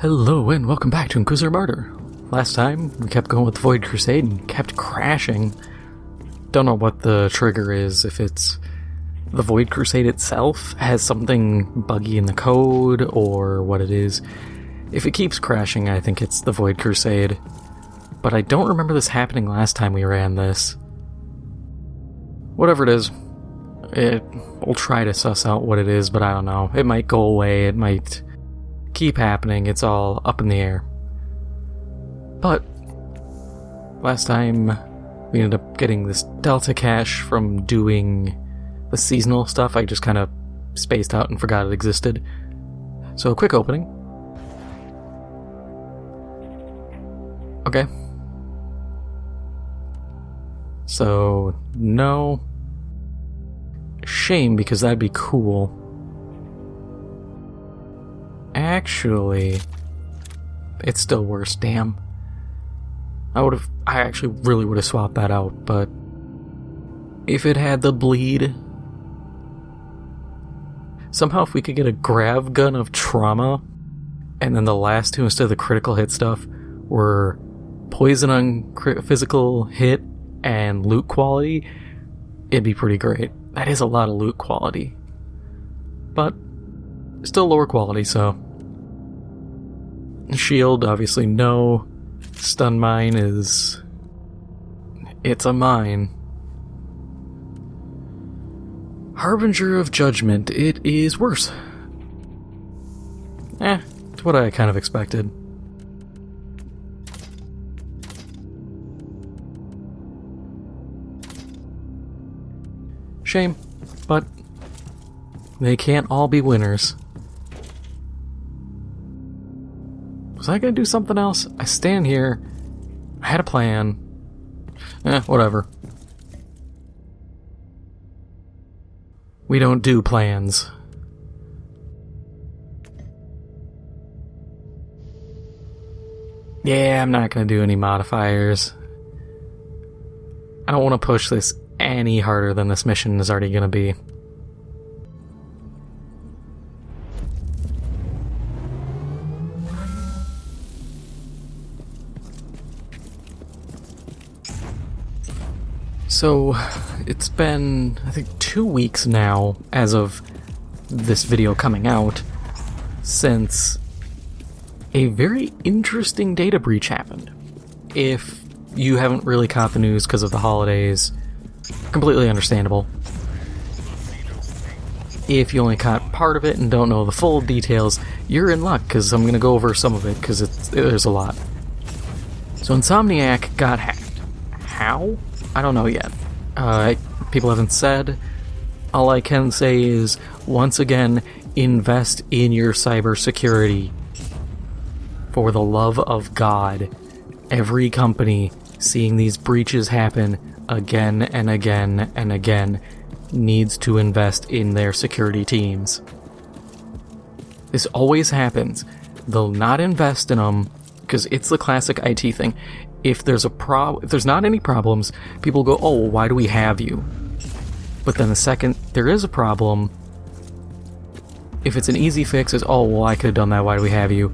Hello and welcome back to Inquisitor Martyr. Last time we kept going with the Void Crusade and kept crashing. Don't know what the trigger is, if it's the Void Crusade itself has something buggy in the code or what it is. If it keeps crashing, I think it's the Void Crusade. But I don't remember this happening last time we ran this. Whatever it is, we'll try to suss out what it is, but I don't know. It might go away, it might keep happening, it's all up in the air. But last time we ended up getting this Delta cache from doing the seasonal stuff. I just kind of spaced out and forgot it existed. So a quick opening. Okay. So no. Shame, because that'd be cool. Actually, it's still worse, damn. I actually really would have swapped that out, but if it had the bleed, somehow if we could get a grav gun of trauma, and then the last two instead of the critical hit stuff were poison on physical hit and loot quality, it'd be pretty great. That is a lot of loot quality, but still lower quality, so. Shield, obviously no. Stun mine it's a mine. Harbinger of Judgment, it is worse. It's what I kind of expected. Shame, but they can't all be winners. Was I gonna do something else? I stand here. I had a plan. Whatever. We don't do plans. Yeah, I'm not gonna do any modifiers. I don't want to push this any harder than this mission is already gonna be. So, it's been, I think, 2 weeks now, as of this video coming out, since a very interesting data breach happened. If you haven't really caught the news because of the holidays, completely understandable. If you only caught part of it and don't know the full details, you're in luck, because I'm going to go over some of it, because there's a lot. So Insomniac got hacked. How? I don't know yet. People haven't said. All I can say is, once again, invest in your cybersecurity. For the love of God, every company seeing these breaches happen again and again and again needs to invest in their security teams. This always happens. They'll not invest in them because it's the classic IT thing. If there's if there's not any problems, people go, "Oh, well, why do we have you?" But then the second there is a problem, if it's an easy fix, it's, "Oh, well, I could have done that. Why do we have you?"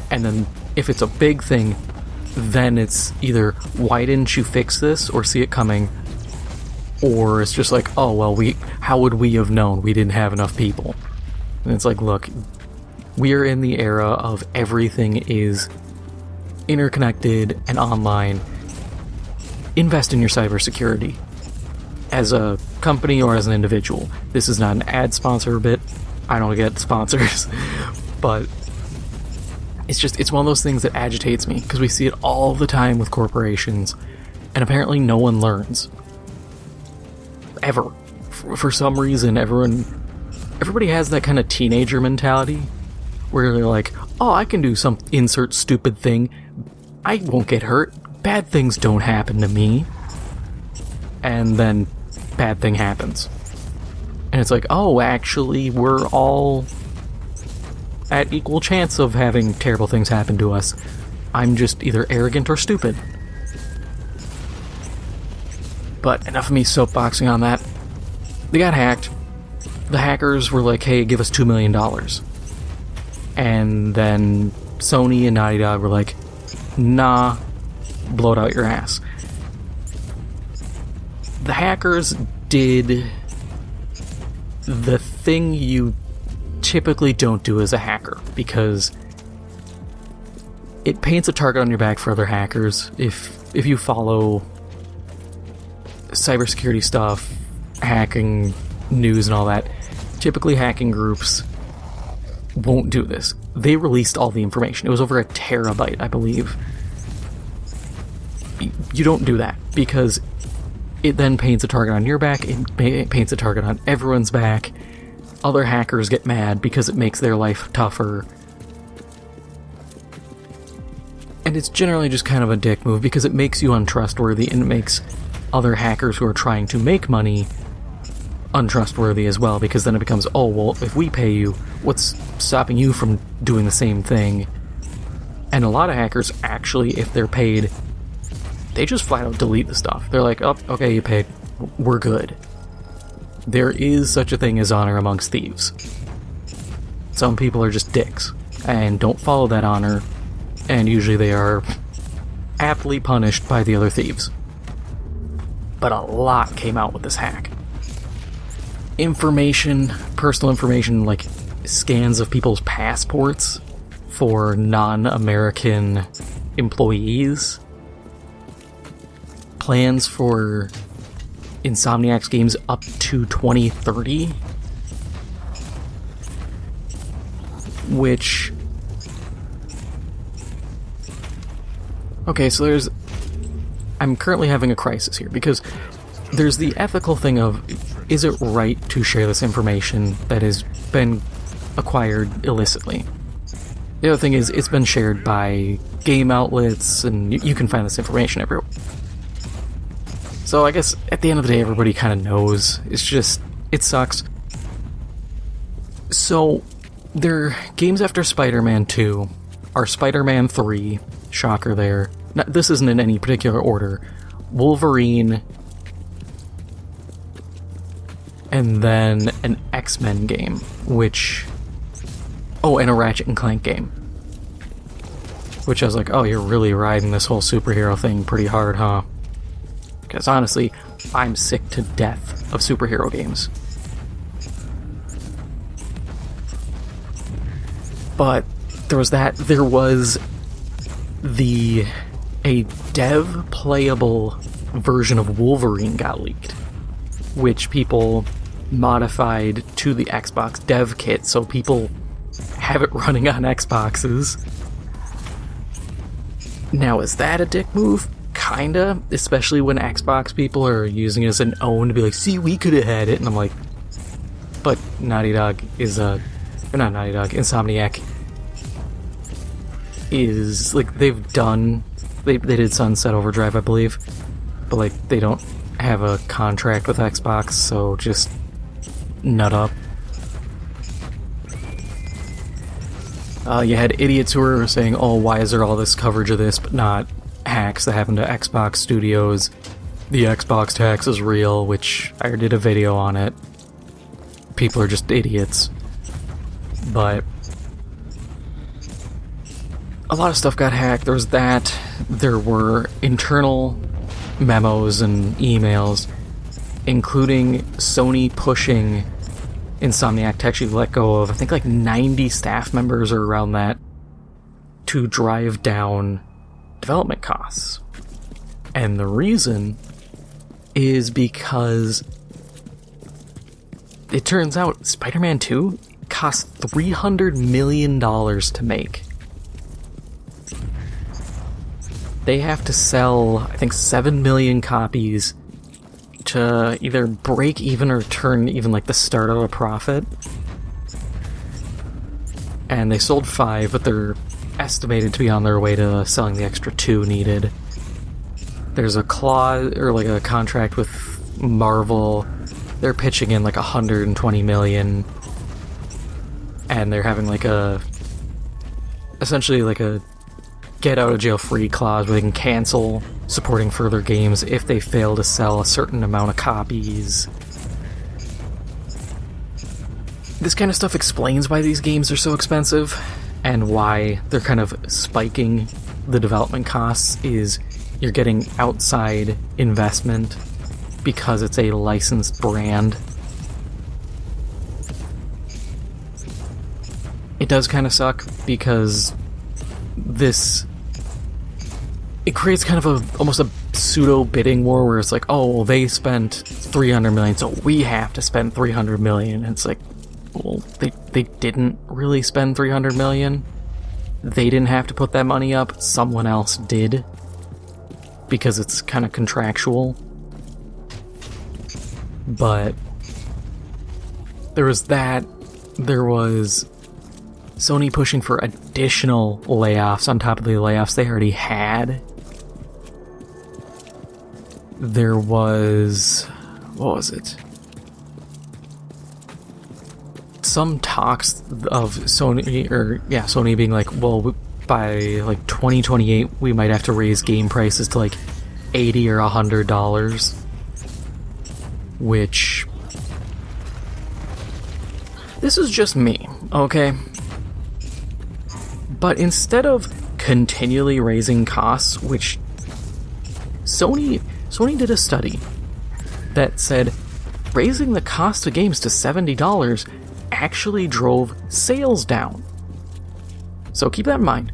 And then if it's a big thing, then it's either, "Why didn't you fix this or see it coming?" Or it's just like, "Oh, well, how would we have known? We didn't have enough people." And it's like, look, we're in the era of everything is interconnected and online. Invest in your cybersecurity as a company or as an individual. This is not an ad sponsor bit. I don't get sponsors, but it's one of those things that agitates me because we see it all the time with corporations, and apparently no one learns ever. For some reason, everybody has that kind of teenager mentality where they're like, "Oh, I can do some insert stupid thing. I won't get hurt. Bad things don't happen to me." And then bad thing happens. And it's like, oh, actually, we're all at equal chance of having terrible things happen to us. I'm just either arrogant or stupid. But enough of me soapboxing on that. They got hacked. The hackers were like, "Hey, give us $2 million. And then Sony and Naughty Dog were like, nah, blow it out your ass. The hackers did the thing you typically don't do as a hacker, because it paints a target on your back for other hackers. If you follow cybersecurity stuff, hacking news and all that, typically hacking groups won't do this. They released all the information. It was over 1 terabyte, I believe. You don't do that, because it then paints a target on your back, it paints a target on everyone's back. Other hackers get mad because it makes their life tougher. And it's generally just kind of a dick move, because it makes you untrustworthy, and it makes other hackers who are trying to make money untrustworthy as well, because then it becomes, oh, well, if we pay you, what's stopping you from doing the same thing? And a lot of hackers, actually, if they're paid, they just flat out delete the stuff. They're like, oh, okay, you paid, we're good. There is such a thing as honor amongst thieves. Some people are just dicks and don't follow that honor, and usually they are aptly punished by the other thieves. But a lot came out with this hack. Information, personal information, like scans of people's passports for non-American employees, plans for Insomniac's games up to 2030, which... Okay, so I'm currently having a crisis here, because there's the ethical thing of, is it right to share this information that has been acquired illicitly? The other thing is, it's been shared by game outlets, and you can find this information everywhere. So I guess at the end of the day, everybody kind of knows. It's just, it sucks. So, their games after Spider-Man 2 are Spider-Man 3, shocker there. Now, this isn't in any particular order. Wolverine, and then an X-Men game, which... Oh, and a Ratchet and Clank game. Which I was like, oh, you're really riding this whole superhero thing pretty hard, huh? Because honestly, I'm sick to death of superhero games. But there was that. There was a dev playable version of Wolverine got leaked, which people modified to the Xbox dev kit, so people have it running on Xboxes. Now, is that a dick move? Kinda, especially when Xbox people are using it as an own to be like, see, we could have had it, and I'm like, but Naughty Dog is not Naughty Dog, Insomniac is, like, they did Sunset Overdrive, I believe, but, like, they don't have a contract with Xbox, so just nut up. You had idiots who were saying, oh, why is there all this coverage of this, but not hacks that happen to Xbox studios? The Xbox tax is real, which I did a video on it. People are just idiots. But a lot of stuff got hacked. There was that. There were internal memos and emails, including Sony pushing Insomniac to actually let go of, I think, like 90 staff members or around that, to drive down development costs. And the reason is because it turns out Spider-Man 2 cost $300 million to make. They have to sell, I think, 7 million copies to either break even or turn even like the start of a profit. And they sold 5, but they're estimated to be on their way to selling the extra 2 needed. There's a clause, or like a contract with Marvel. They're pitching in like 120 million. And they're having like essentially like a get out of jail free clause where they can cancel supporting further games if they fail to sell a certain amount of copies. This kind of stuff explains why these games are so expensive. and why they're kind of spiking the development costs is you're getting outside investment because it's a licensed brand. It does kind of suck because it creates kind of almost a pseudo bidding war where it's like, oh, well, they spent 300 million, so we have to spend 300 million. And it's like, well, they didn't really spend 300 million. They didn't have to put that money up. Someone else did, because it's kind of contractual. But there was that. There was Sony pushing for additional layoffs on top of the layoffs they already had. There was... what was it? Some talks of Sony being like, well, by like 2028 we might have to raise game prices to like $80 or $100, which... this is just me, okay? But instead of continually raising costs, which Sony did a study that said raising the cost of games to $70 actually drove sales down. So keep that in mind.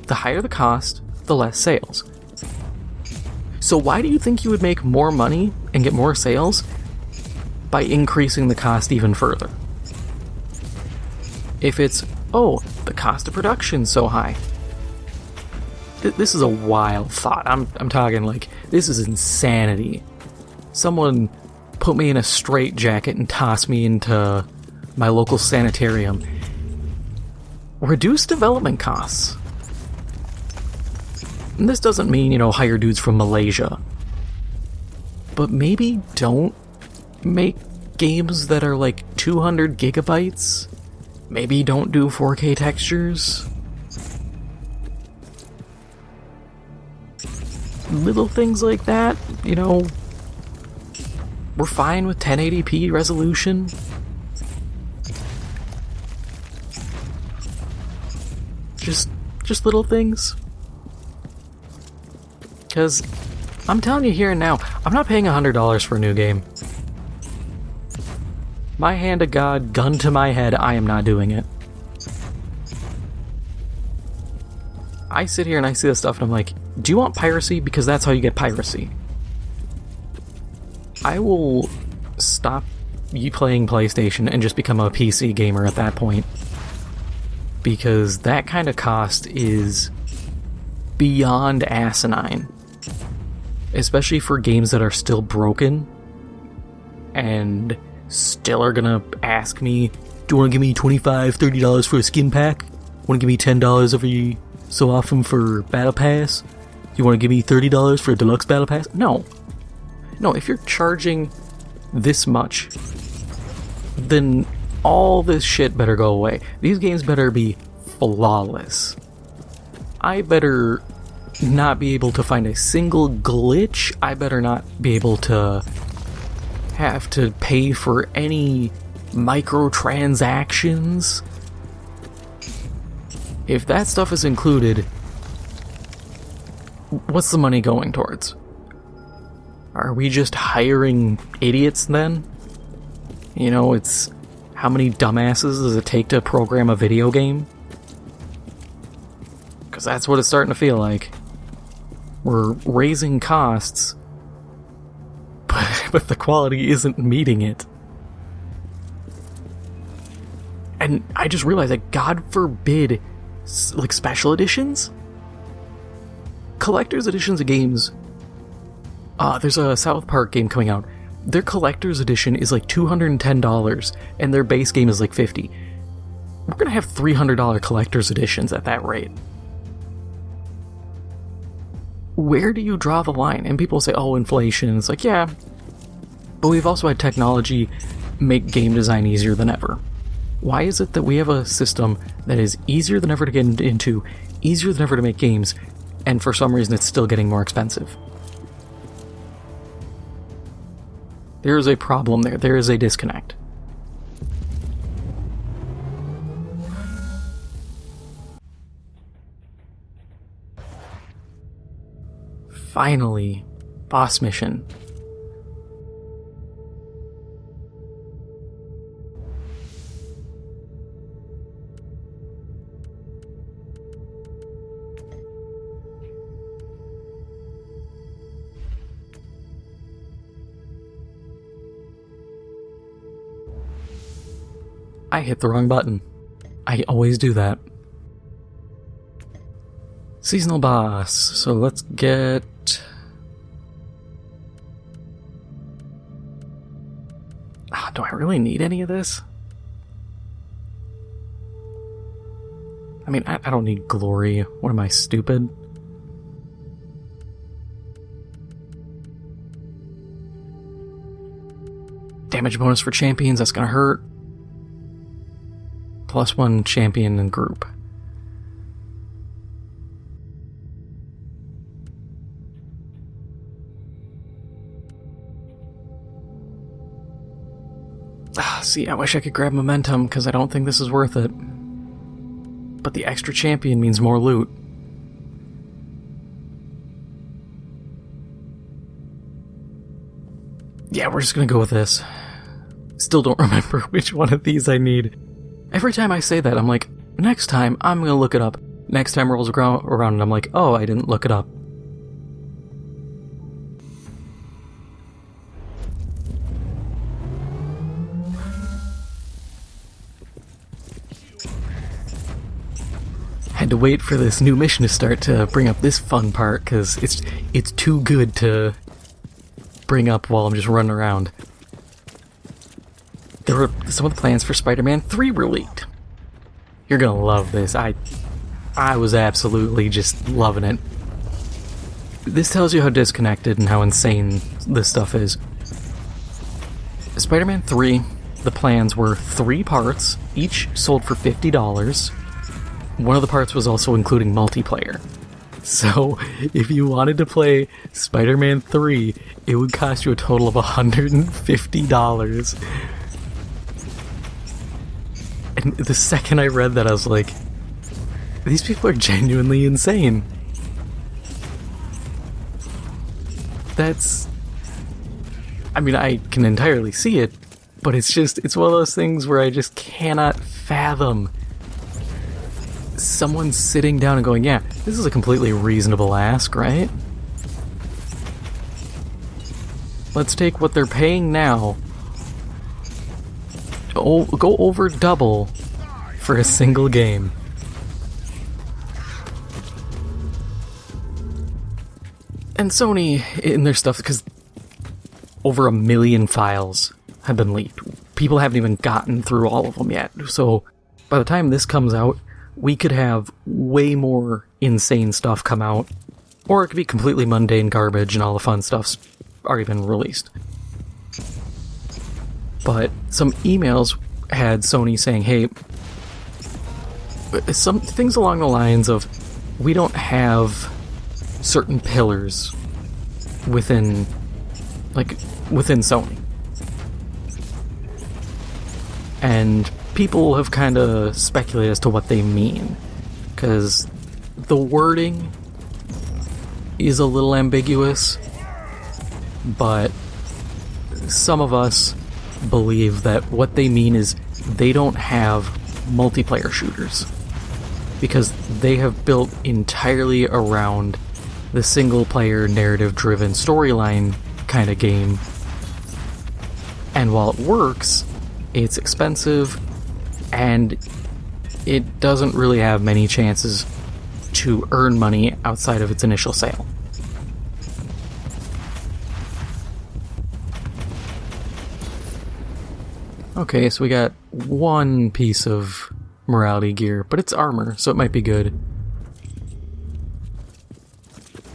The higher the cost, the less sales. So why do you think you would make more money and get more sales by increasing the cost even further? If it's, oh, the cost of production's so high. This is a wild thought. I'm talking like, this is insanity. Someone put me in a straitjacket and toss me into my local sanitarium. Reduce development costs. And this doesn't mean, hire dudes from Malaysia. But maybe don't make games that are like 200 gigabytes. Maybe don't do 4K textures. Little things like that, We're fine with 1080p resolution. Just little things. Because I'm telling you here and now, I'm not paying $100 for a new game. My hand to God, gun to my head, I am not doing it. I sit here and I see this stuff and I'm like, do you want piracy? Because that's how you get piracy. I will stop you playing PlayStation and just become a PC gamer at that point. Because that kind of cost is beyond asinine. Especially for games that are still broken and still are gonna ask me, do you want to give me $25, $30 for a skin pack? Want to give me $10 every so often for Battle Pass? You want to give me $30 for a deluxe Battle Pass? No, if you're charging this much, then all this shit better go away. These games better be flawless. I better not be able to find a single glitch. I better not be able to have to pay for any microtransactions. If that stuff is included, what's the money going towards? Are we just hiring idiots then? It's how many dumbasses does it take to program a video game? Because that's what it's starting to feel like. We're raising costs, but the quality isn't meeting it. And I just realized that, God forbid, like special editions? Collector's editions of games. There's a South Park game coming out. Their collector's edition is like $210, and their base game is like $50. We're gonna have $300 collector's editions at that rate. Where do you draw the line? And people say, oh, inflation. It's like, yeah, but we've also had technology make game design easier than ever. Why is it that we have a system that is easier than ever to get into, easier than ever to make games, and for some reason it's still getting more expensive? There is a problem there. There is a disconnect. Finally, boss mission. I hit the wrong button. I always do that. Seasonal boss. So let's get... do I really need any of this? I mean, I don't need glory. What am I, stupid? Damage bonus for champions, that's gonna hurt. +1 champion and group. See, I wish I could grab momentum, because I don't think this is worth it. But the extra champion means more loot. Yeah, we're just gonna go with this. Still don't remember which one of these I need. Every time I say that, I'm like, next time, I'm gonna look it up. Next time rolls around and I'm like, oh, I didn't look it up. Had to wait for this new mission to start to bring up this fun part, because it's too good to bring up while I'm just running around. There were some of the plans for Spider-Man 3 were leaked. You're gonna love this. I was absolutely just loving it. This tells you how disconnected and how insane this stuff is. Spider-Man 3, the plans were 3 parts, each sold for $50. One of the parts was also including multiplayer. So, if you wanted to play Spider-Man 3, it would cost you a total of $150. And the second I read that, I was like, these people are genuinely insane. That's... I mean, I can entirely see it, but it's one of those things where I just cannot fathom someone sitting down and going, yeah, this is a completely reasonable ask, right? Let's take what they're paying now, go over double for a single game. And Sony, in their stuff, because over 1 million files have been leaked. People haven't even gotten through all of them yet. So by the time this comes out, we could have way more insane stuff come out, or it could be completely mundane garbage and all the fun stuff's already been released. But some emails had Sony saying, hey, some things along the lines of, we don't have certain pillars within Sony. And people have kind of speculated as to what they mean, because the wording is a little ambiguous, but some of us believe that what they mean is they don't have multiplayer shooters, because they have built entirely around the single-player, narrative-driven storyline kind of game, and while it works, it's expensive, and it doesn't really have many chances to earn money outside of its initial sale. Okay, so we got one piece of morality gear, but it's armor, so it might be good.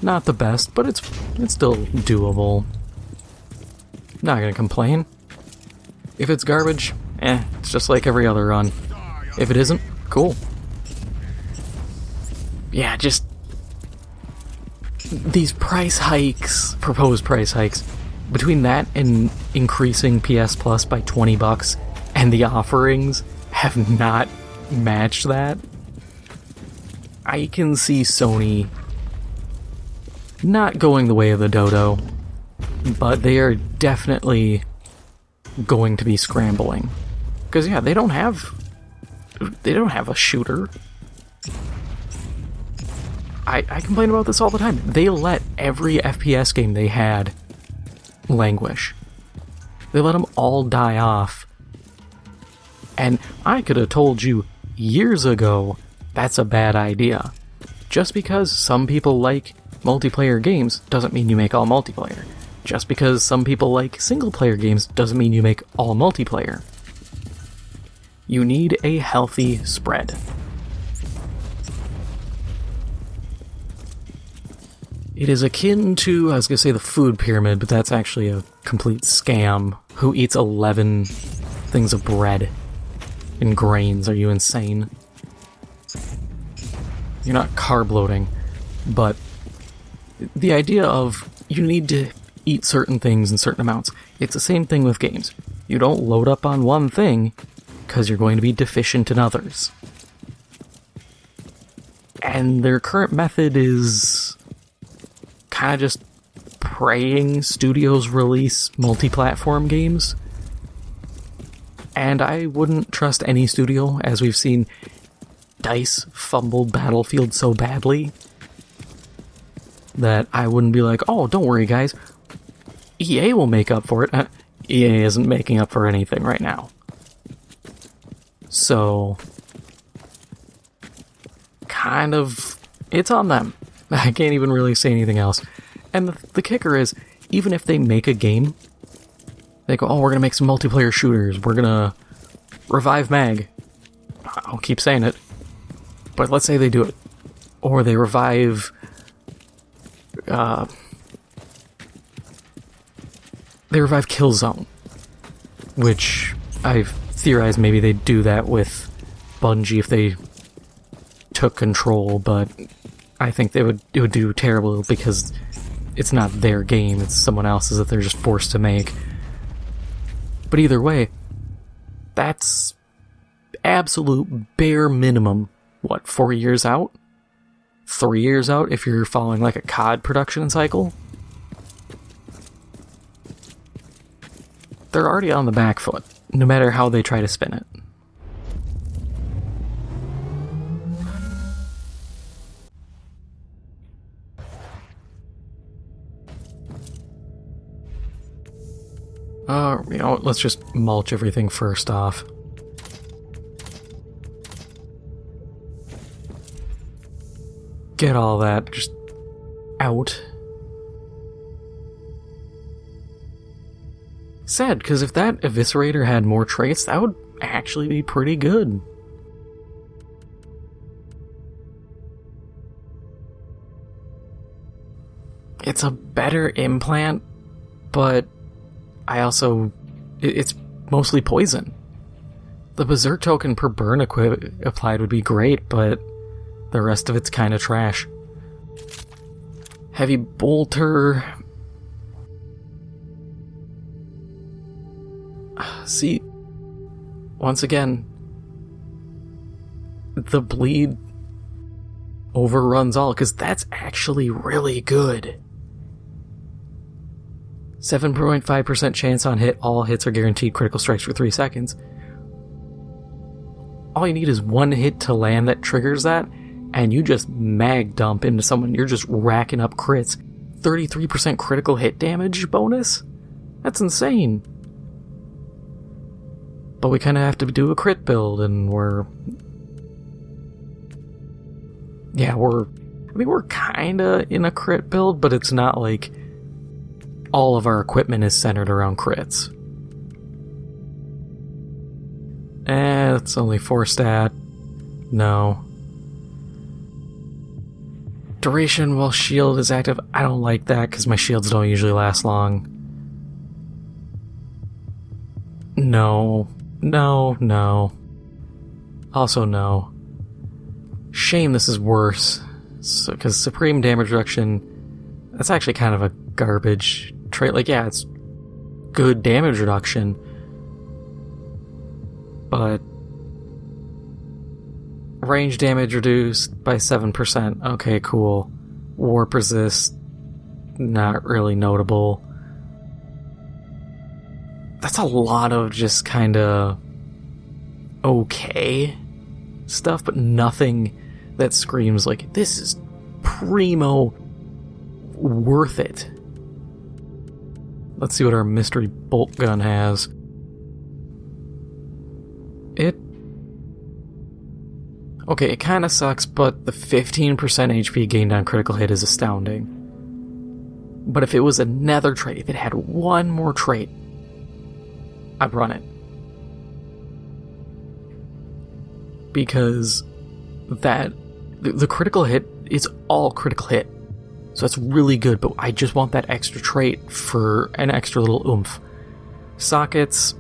Not the best, but it's still doable. Not gonna complain. If it's garbage, it's just like every other run. If it isn't, cool. Yeah, just these price hikes, proposed price hikes, between that and increasing PS Plus by $20 and the offerings have not matched that. I can see Sony not going the way of the dodo, but they are definitely going to be scrambling. Because, yeah, they don't have a shooter. I complain about this all the time. They let every FPS game they had languish. They let them all die off. And I could have told you years ago that's a bad idea. Just because some people like multiplayer games doesn't mean you make all multiplayer. Just because some people like single-player games doesn't mean you make all multiplayer. You need a healthy spread. It is akin to, I was going to say the food pyramid, but that's actually a complete scam. Who eats 11 things of bread and grains? Are you insane? You're not carb loading, but the idea of you need to eat certain things in certain amounts, it's the same thing with games. You don't load up on one thing because you're going to be deficient in others. And their current method is kind of just praying studios release multi-platform games. And I wouldn't trust any studio, as we've seen DICE fumbled Battlefield so badly that I wouldn't be like, oh, don't worry guys, EA will make up for it. EA isn't making up for anything right now. So, kind of, it's on them. I can't even really say anything else. And the kicker is, even if they make a game, they go, oh, we're going to make some multiplayer shooters, we're going to revive MAG. I'll keep saying it. But let's say they do it. Or they revive... they revive Killzone. Which, I've theorized maybe they'd do that with Bungie if they took control, but I think it would do terrible because it's not their game, it's someone else's that they're just forced to make. But either way, that's absolute bare minimum. What, 4 years out? 3 years out if you're following like a COD production cycle? They're already on the back foot, no matter how they try to spin it. Let's just mulch everything first off. Get all that just out. Sad, because if that Eviscerator had more traits, that would actually be pretty good. It's a better implant, but I also... it's mostly poison. The Berserk token per burn applied would be great, but the rest of it's kind of trash. Heavy Bolter... See, once again, the bleed overruns all, because that's actually really good. 7.5% chance on hit, all hits are guaranteed critical strikes for 3 seconds. All you need is one hit to land that triggers that, and you just mag dump into someone, you're just racking up crits. 33% critical hit damage bonus? That's insane. But we kind of have to do a crit build, and we're kind of in a crit build, but it's not like all of our equipment is centered around crits. It's only 4 stat. No. Duration while shield is active. I don't like that because my shields don't usually last long. No. No. Also no. Shame this is worse. Because Supreme Damage Reduction, that's actually kind of a garbage trait. Like, yeah, it's good damage reduction, but range damage reduced by 7%. Okay, cool. Warp resist not really notable. That's a lot of just kind of okay stuff, but nothing that screams like, this is primo worth it. Let's see what our mystery bolt gun has. Okay, it kind of sucks, but the 15% HP gained on critical hit is astounding. But if it was another trait, if it had one more trait, I'd run it. Because the critical hit is all critical hit. So that's really good, but I just want that extra trait for an extra little oomph. Sockets,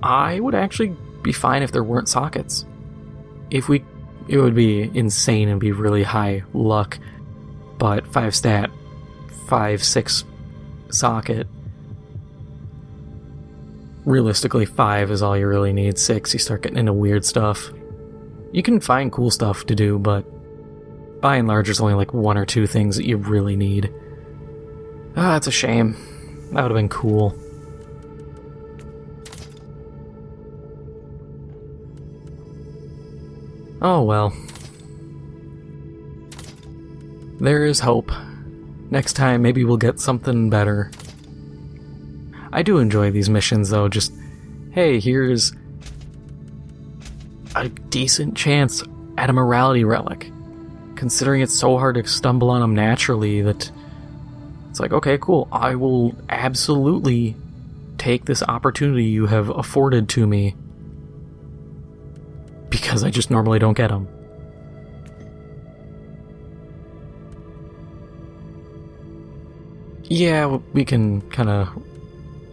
I would actually be fine if there weren't sockets. It would be insane and be really high luck, but 5 stat, 5-6 socket. Realistically, 5 is all you really need. 6, you start getting into weird stuff. You can find cool stuff to do, but by and large, there's only like 1 or 2 things that you really need. Ah, it's a shame. That would have been cool. Oh well. There is hope. Next time, maybe we'll get something better. I do enjoy these missions, though. Just, hey, here's a decent chance at a morality relic. Considering it's so hard to stumble on them naturally, that it's like, okay, cool. I will absolutely take this opportunity you have afforded to me, because I just normally don't get them. Yeah, we can kind of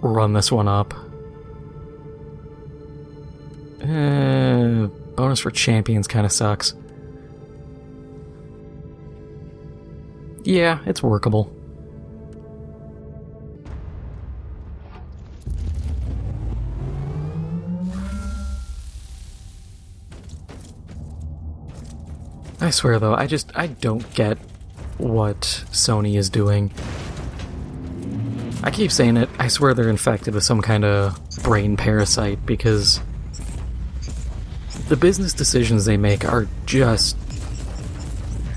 run this one up. Bonus for champions kind of sucks. Yeah, it's workable. I swear though, I don't get what Sony is doing. I keep saying it, I swear they're infected with some kind of brain parasite, because the business decisions they make are just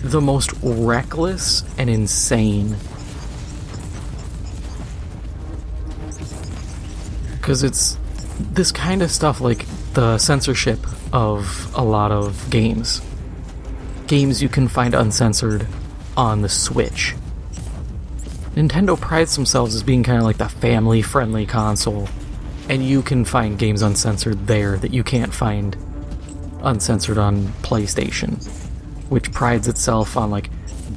the most reckless and insane. Because it's this kind of stuff, like the censorship of a lot of games. Games you can find uncensored on the Switch. Nintendo prides themselves as being kind of like the family-friendly console, and you can find games uncensored there that you can't find uncensored on PlayStation, which prides itself on like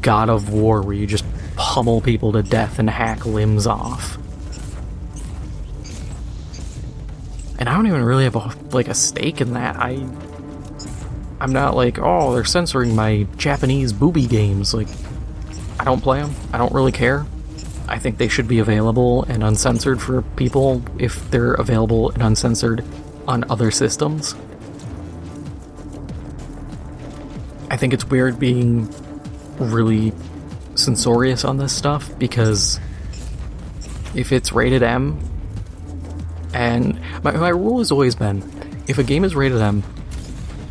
God of War, where you just pummel people to death and hack limbs off. And I don't even really have a stake in that. I'm not like, oh, they're censoring my Japanese booby games. Like, I don't play them. I don't really care. I think they should be available and uncensored for people if they're available and uncensored on other systems. I think it's weird being really censorious on this stuff, because if it's rated M, and my rule has always been, if a game is rated M,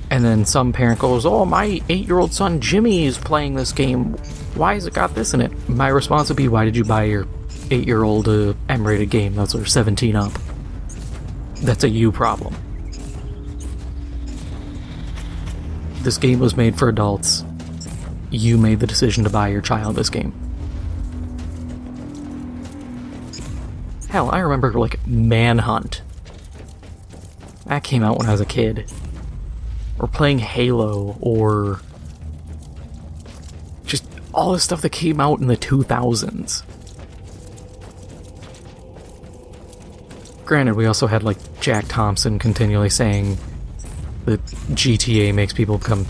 and then some parent goes, oh, my 8-year-old son Jimmy is playing this game, why has it got this in it? My response would be, why did you buy your 8-year-old a M-rated game? Those are 17 up. That's a you problem. This game was made for adults. You made the decision to buy your child this game. Hell, I remember, like, Manhunt. That came out when I was a kid. Or playing Halo, or just all the stuff that came out in the 2000s. Granted, we also had, like, Jack Thompson continually saying that GTA makes people become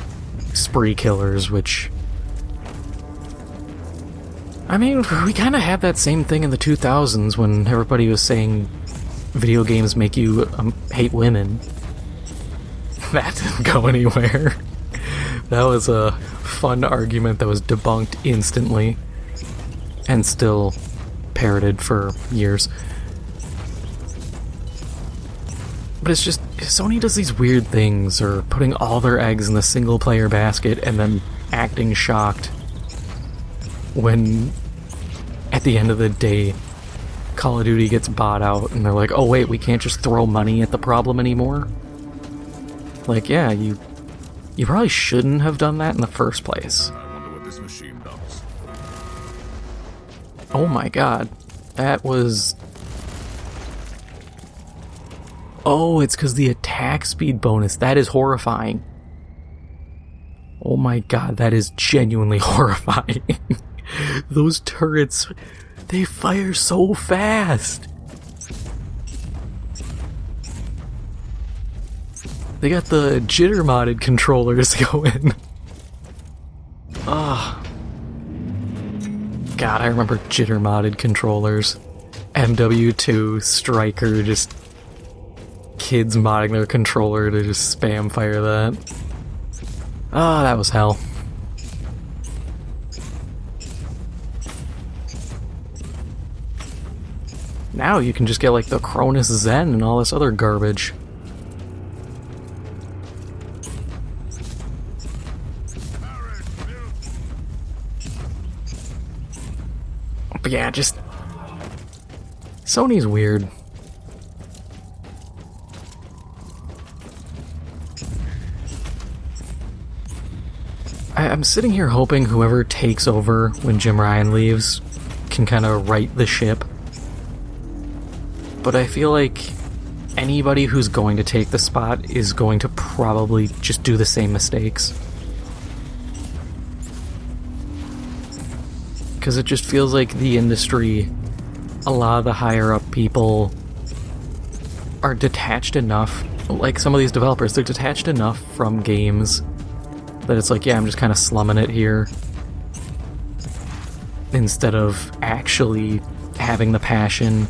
spree killers, which... I mean, we kind of had that same thing in the 2000s when everybody was saying video games make you hate women. That didn't go anywhere. That was a fun argument that was debunked instantly. and still parroted for years. But it's just, Sony does these weird things, or putting all their eggs in the single-player basket and then acting shocked when, at the end of the day, Call of Duty gets bought out and they're like, oh wait, we can't just throw money at the problem anymore? Like, yeah, you probably shouldn't have done that in the first place. I wonder what this machine does. Oh my god. That was... Oh, it's because the attack speed bonus. That is horrifying. Oh my god, that is genuinely horrifying. Those turrets, they fire so fast. They got the jitter modded controllers going. Ah. God, I remember jitter modded controllers. MW2, Striker, just kids modding their controller to just spam fire that. Ah, that was hell. Now you can just get like the Cronus Zen and all this other garbage. But yeah, just... Sony's weird. I'm sitting here hoping whoever takes over when Jim Ryan leaves can kind of right the ship. But I feel like anybody who's going to take the spot is going to probably just do the same mistakes. Because it just feels like the industry, a lot of the higher up people are detached enough, like some of these developers, they're detached enough from games that it's like, yeah, I'm just kind of slumming it here, instead of actually having the passion.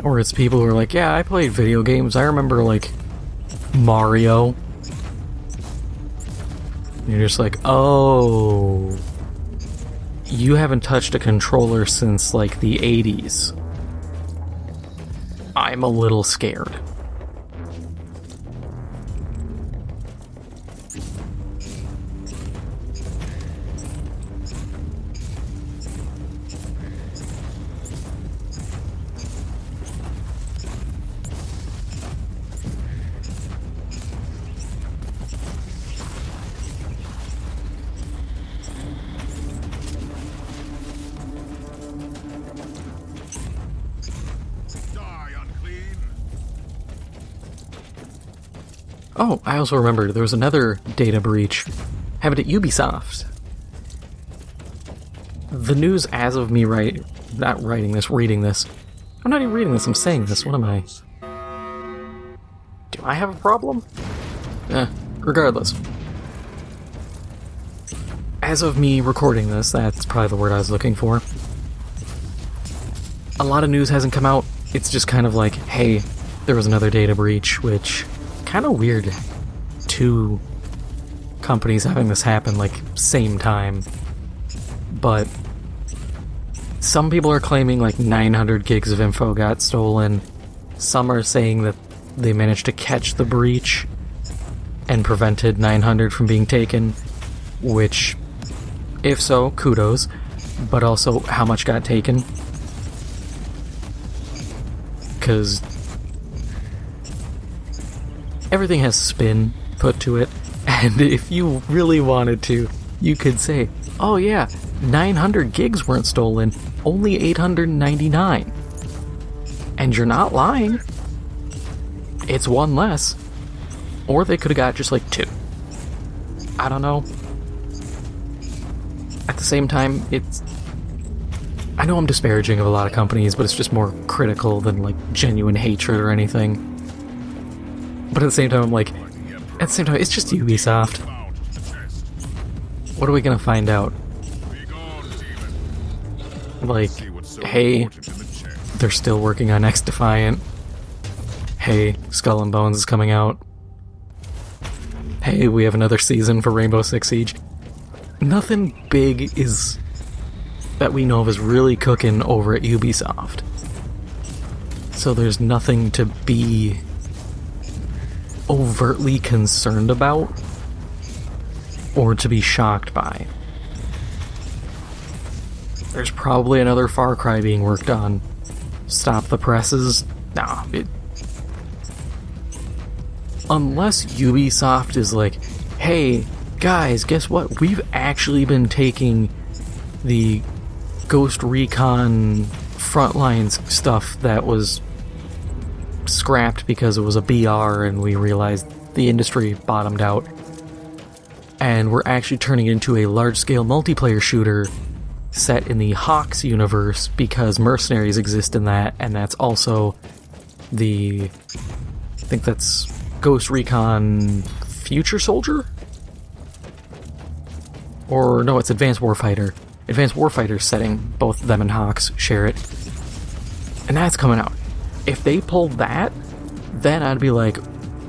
Or it's people who are like, yeah, I played video games, I remember, like, Mario. And you're just like, oh, you haven't touched a controller since, like, the 80s. I'm a little scared. Oh, I also remembered there was another data breach happened at Ubisoft. The news as of me reading this. I'm not even reading this, I'm saying this. What am I? Do I have a problem? Regardless. As of me recording this, that's probably the word I was looking for. A lot of news hasn't come out. It's just kind of like, hey, there was another data breach, which... kind of weird, two companies having this happen like same time. But some people are claiming like 900 gigs of info got stolen. Some are saying that they managed to catch the breach and prevented 900 from being taken, which, if so, kudos. But also, how much got taken? Because everything has spin put to it, and if you really wanted to, you could say, oh yeah, 900 gigs weren't stolen, only 899. And you're not lying. It's one less. Or they could have got just like 2. I don't know. At the same time, it's... I know I'm disparaging of a lot of companies, but it's just more critical than like genuine hatred or anything. But at the same time, I'm like, it's just Ubisoft. What are we gonna find out? Like, hey, they're still working on X Defiant. Hey, Skull and Bones is coming out. hey, we have another season for Rainbow Six Siege. Nothing big is that we know of is really cooking over at Ubisoft. So there's nothing to be overtly concerned about or to be shocked by. There's probably another Far Cry being worked on. Stop the presses? Nah. Unless Ubisoft is like, hey, guys, guess what? We've actually been taking the Ghost Recon Frontlines stuff that was scrapped because it was a BR and we realized the industry bottomed out, and we're actually turning it into a large-scale multiplayer shooter set in the Hawks universe because mercenaries exist in that, and that's also I think that's Ghost Recon Future Soldier? Or no, it's Advanced Warfighter. Advanced Warfighter setting, both them and Hawks share it. And that's coming out. If they pulled that, then I'd be like,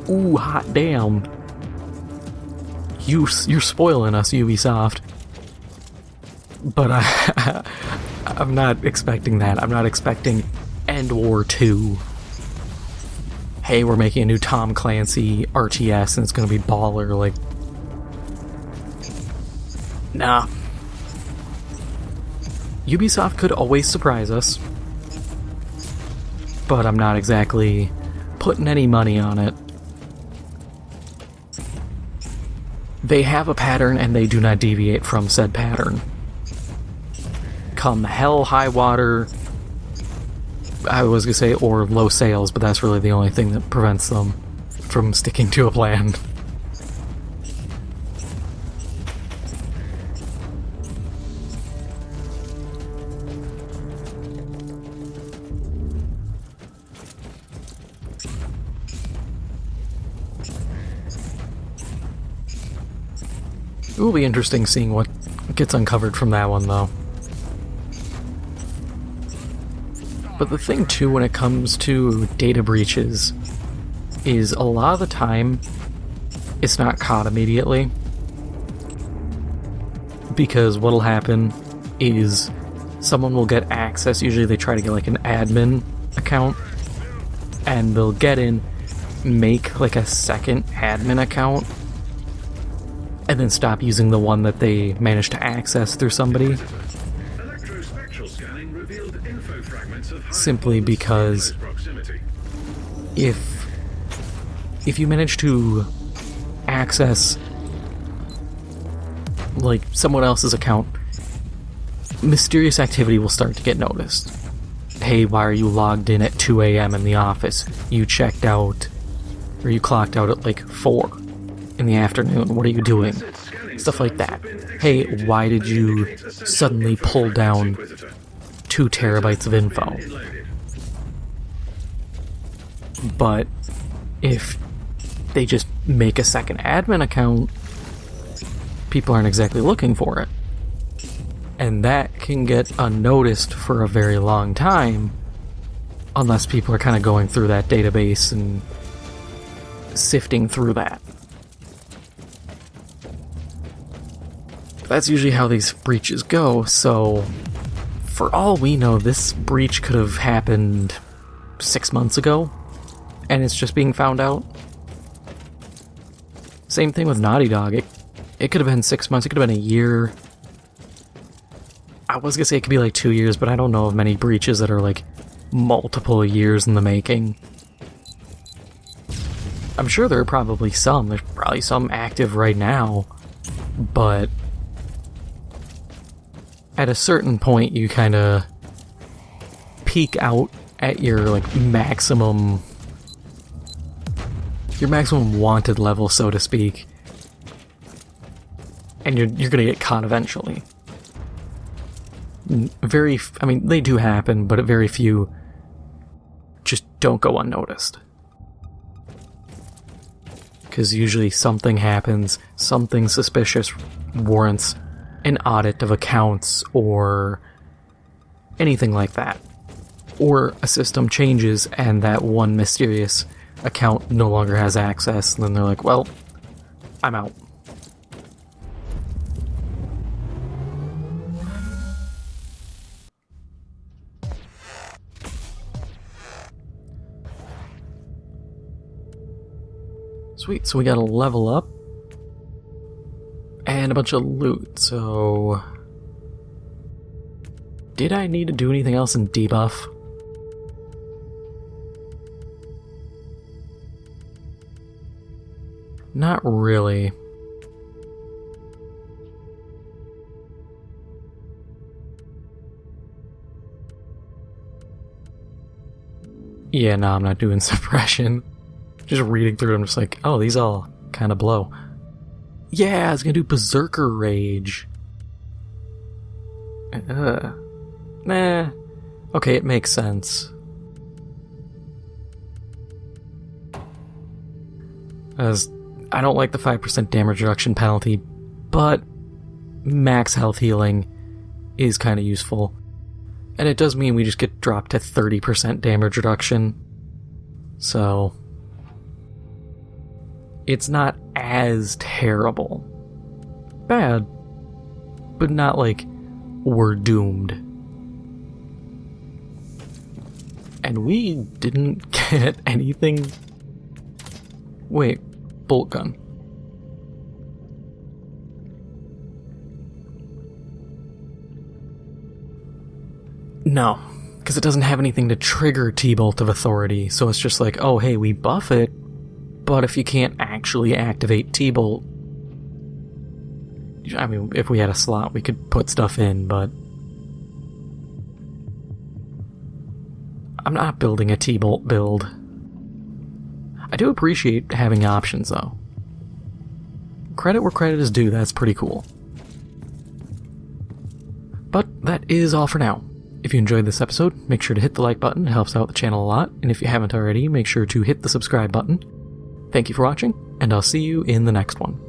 ooh, hot damn. You're spoiling us, Ubisoft. But I'm not expecting that. I'm not expecting End War 2. Hey, we're making a new Tom Clancy RTS and it's gonna be baller, like... Nah. Ubisoft could always surprise us, but I'm not exactly putting any money on it. They have a pattern and they do not deviate from said pattern. Come hell, high water, I was gonna say, or low sales, but that's really the only thing that prevents them from sticking to a plan. It will be interesting seeing what gets uncovered from that one, though. But the thing, too, when it comes to data breaches, is a lot of the time, it's not caught immediately. Because what'll happen is someone will get access, usually they try to get like an admin account, and they'll get in, make like a second admin account, and then stop using the one that they managed to access through somebody. Simply because if you manage to access like someone else's account, mysterious activity will start to get noticed. Hey, why are you logged in at 2 a.m. in the office? You checked out, or you clocked out at like 4 in the afternoon. What are you doing? Stuff like that. Hey, why did you suddenly pull down 2 terabytes of info? But if they just make a second admin account, people aren't exactly looking for it. And that can get unnoticed for a very long time, unless people are kind of going through that database and sifting through that. That's usually how these breaches go, so for all we know, this breach could have happened 6 months ago, and it's just being found out. Same thing with Naughty Dog. It could have been 6 months, it could have been a year. I was gonna say it could be like 2 years, but I don't know of many breaches that are like multiple years in the making. I'm sure there are probably some. There's probably some active right now, but at a certain point you kind of peak out at your like maximum wanted level, so to speak, and you're gonna get caught eventually. I mean, they do happen, but very few just don't go unnoticed. Because usually something happens, something suspicious warrants an audit of accounts or anything like that. Or a system changes and that one mysterious account no longer has access, and then they're like, well, I'm out. Sweet, so we got a level up. And a bunch of loot, so... Did I need to do anything else in debuff? Not really. Yeah, no, I'm not doing suppression. Just reading through it, I'm just like, oh, these all kind of blow. Yeah, I was gonna do Berserker Rage. Nah. Okay, it makes sense. As I don't like the 5% damage reduction penalty, but max health healing is kind of useful. And it does mean we just get dropped to 30% damage reduction. So... it's not as terrible. Bad, but not like we're doomed. And we didn't get anything... Wait, bolt gun. No, because it doesn't have anything to trigger T-Bolt of Authority, so it's just like, oh hey, we buff it, but if you can't actually activate T-Bolt... I mean, if we had a slot, we could put stuff in, but... I'm not building a T-Bolt build. I do appreciate having options, though. Credit where credit is due, that's pretty cool. But that is all for now. If you enjoyed this episode, make sure to hit the like button, it helps out the channel a lot, and if you haven't already, make sure to hit the subscribe button. Thank you for watching, and I'll see you in the next one.